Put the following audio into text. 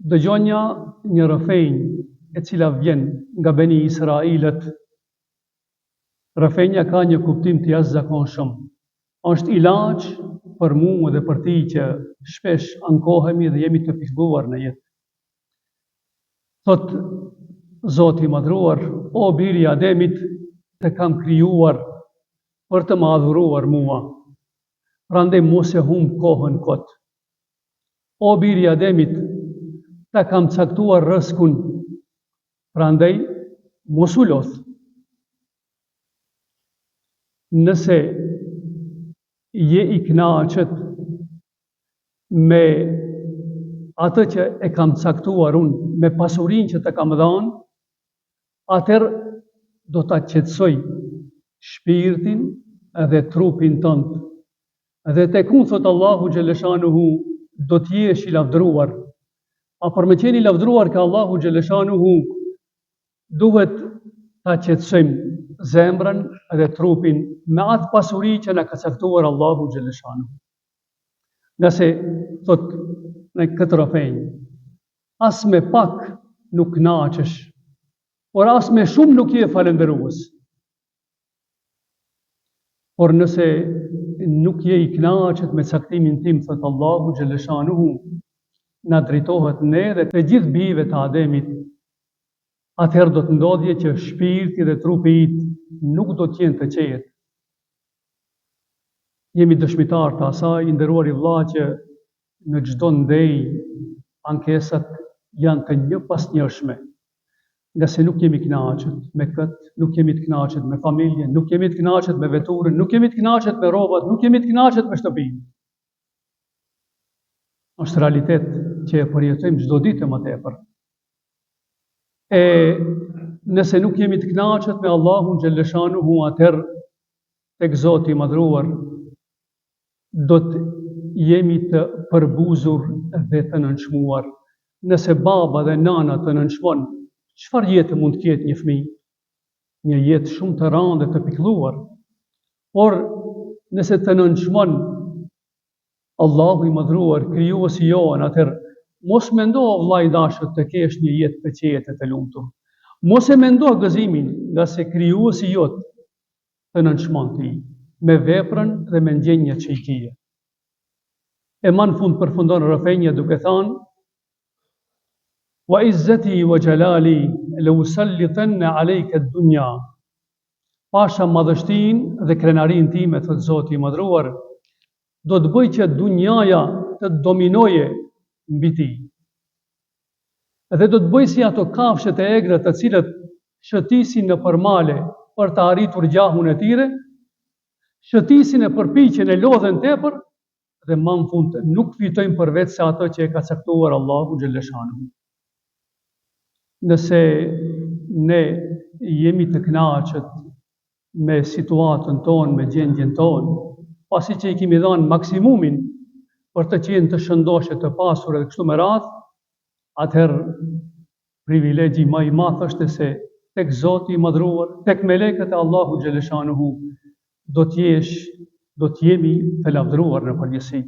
Dëgjonja një rrëfenjë e cila vjen nga Beni Israilët. Rrëfenja ka një kuptim të jashtëzakonshëm. Është ilaç për mua dhe për ti që shpesh ankohemi dhe jemi të pikëlluar në jetë. Thot Zoti i madhruar: o biri i Ademit, të kam krijuar për të më adhuruar mua. Prandaj mos e humb kohën kot. O biri i Ademit, ta kam caktuar rrezikun, prandaj mos u lodh. Nëse je i kënaqur me atë që e kam caktuar unë, me pasurinë që të kam dhënë, atëherë do ta qetësoj shpirtin dhe trupin tënd. Dhe tek unë, thot Allahu xhaleshanuhu, do të jesh i lavdëruar. A për me qenë i lavdëruar ka Allahu xhaleshanuhu, duhet ta qetësojmë zemrën dhe trupin me atë pasuri që na ka caktuar Allahu xhaleshanuhu. Nga se, thot në këtë rrëfenjë, as me pak nuk kënaqesh, por as me shumë nuk je falendërues. Por nëse nuk je i kënaqur me caktimin tim, thot Allahu xhaleshanuhu, na drejtohet ne dhe të gjithë bijve të Ademit, atëherë do të ndodhje që shpirti dhe trupi i nuk do të jenë të qetë. Jemi dëshmitar të asaj, nderuar i vëlla, që në çdo ndej ankesat janë të njëpasnjërshme, nga se nuk jemi kënaqur me këtë, nuk jemi të kënaqur me familjen, nuk jemi të kënaqur me veturën, nuk jemi të kënaqur me rrobat, nuk jemi të kënaqur me shtëpinë. Është realitet që e përjetojmë çdo ditë më tepër. E nëse nuk jemi të kënaqur me Allahun xhaleshanuhu, atëherë tek Zoti i madhruar do të jemi të përbuzur dhe të nënçmuar. Nëse baba dhe nana të nënçmon, çfarë jetë mund të ketë një fëmijë? Një jetë shumë të rëndë dhe të pikëlluar. Por nëse të nënçmon Allahu i madhruar, krijuesi jonë, atëherë mos mendo, vëlla i dashur, të kesh një jetë të qetë të lumtur. Mos e mendo gëzimin, nga se krijuesi jot të nënçmon ti me veprën dhe me ndjenjat që i kije. E më në fund përfundon rrëfenja duke thënë: wa izzati wa jalali l'usallitanna alayka ad-dunya. Pasha madhështinë dhe krenarinë time, thot Zoti i madhruar, do të bëj që dunjaja të dominoje mbi ti. Dhe do të bëj si ato kafshët e egra të cilët shëtisin në përmale për të arritur gjahun e tyre, shëtisin e përpiqen e lodhen tepër dhe më në fund nuk fitojnë për vetë se ato që e ka caktuar Allahu xhaleshanuhu. Nëse ne jemi të kënaqur me situatën tonë, me gjendjen tonë, pasi që i kemi dhënë maksimumin për të qenë të shëndoshë, të pasur dhe kështu me radhë, atëherë privilegji më i madh është se tek Zoti i madhruar, tek melekët e Allahu xhaleshanuhu, do të jemi të lavdëruar në përgjithësi.